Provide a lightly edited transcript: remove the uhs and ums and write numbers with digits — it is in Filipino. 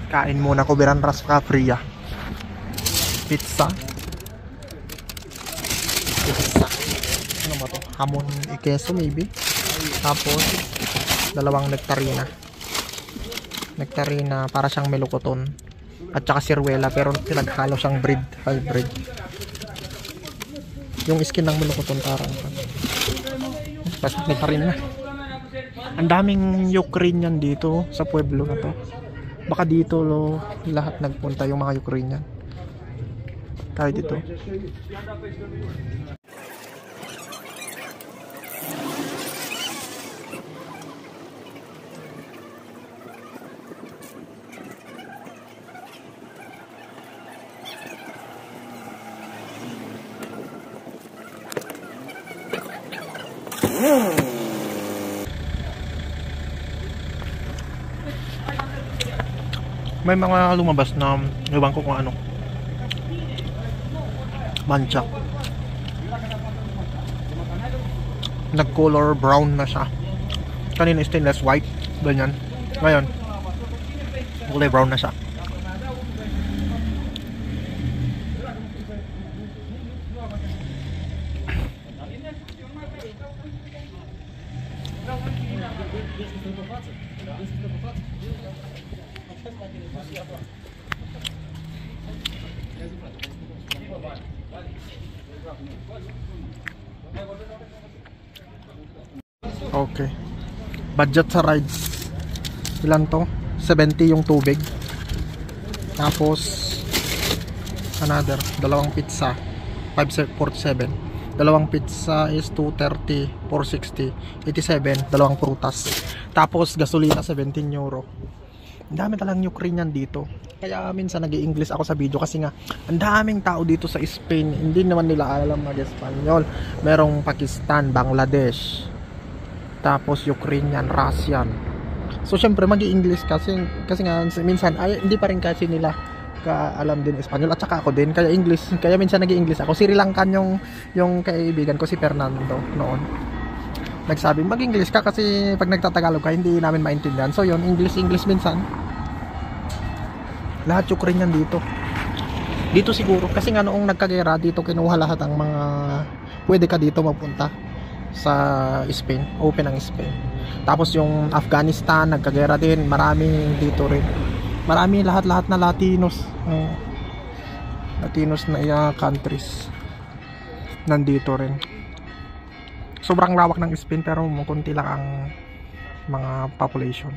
Kain muna ko Beran Rascafria. Pizza. Ano ba to? Hamon ikeso maybe. Tapos dalawang nektarina. Nektarina para siyang melokoton. At saka sirwela pero pinaghalo siyang breed, hybrid. Yung skin ng melokoton parang basta nektarina. Ang daming Ukrainian dito sa pueblo na to. Baka dito lahat nagpunta yung mga Ukrainian. Tayo dito. May mga lumabas na ewan ko kung ano mancha, nag color brown na siya. Kanina stainless white, ganyan. Ngayon kulay brown na siya. Okay. Budget sa rides. Ilan to? 70 yung tubig. Tapos another, dalawang pizza 547. Dalawang pizza is 230, 460, 87, dalawang prutas. Tapos gasolina 17 euro. Ang dami talagang Ukrainian dito. Kaya minsan nag-i-English ako sa video kasi nga ang daming tao dito sa Spain. Hindi naman nila alam mag-Espanyol. Merong Pakistan, Bangladesh, tapos Ukrainian, Russian. So syempre magi-English kasi nga minsan ay hindi pa rin kasi nila alam din Espanyol at saka ako din kaya English, kaya minsan nagi-English ako. Sri Lankan yung kaibigan ko si Fernando noon. Nagsabi mag-English ka kasi pag nagtatagalog ka hindi namin maintindihan. So yun, English minsan. Lahat Ukrainian dito. Dito siguro kasi nga noong nagkagera dito kinuha lahat ang mga pwede ka dito mapunta sa Spain, open ang Spain. Tapos yung Afghanistan nagkagera din, maraming dito rin. Marami lahat na Latinos. Latinos na countries nandito rin. Sobrang lawak ng Spain pero konti lang ang mga population.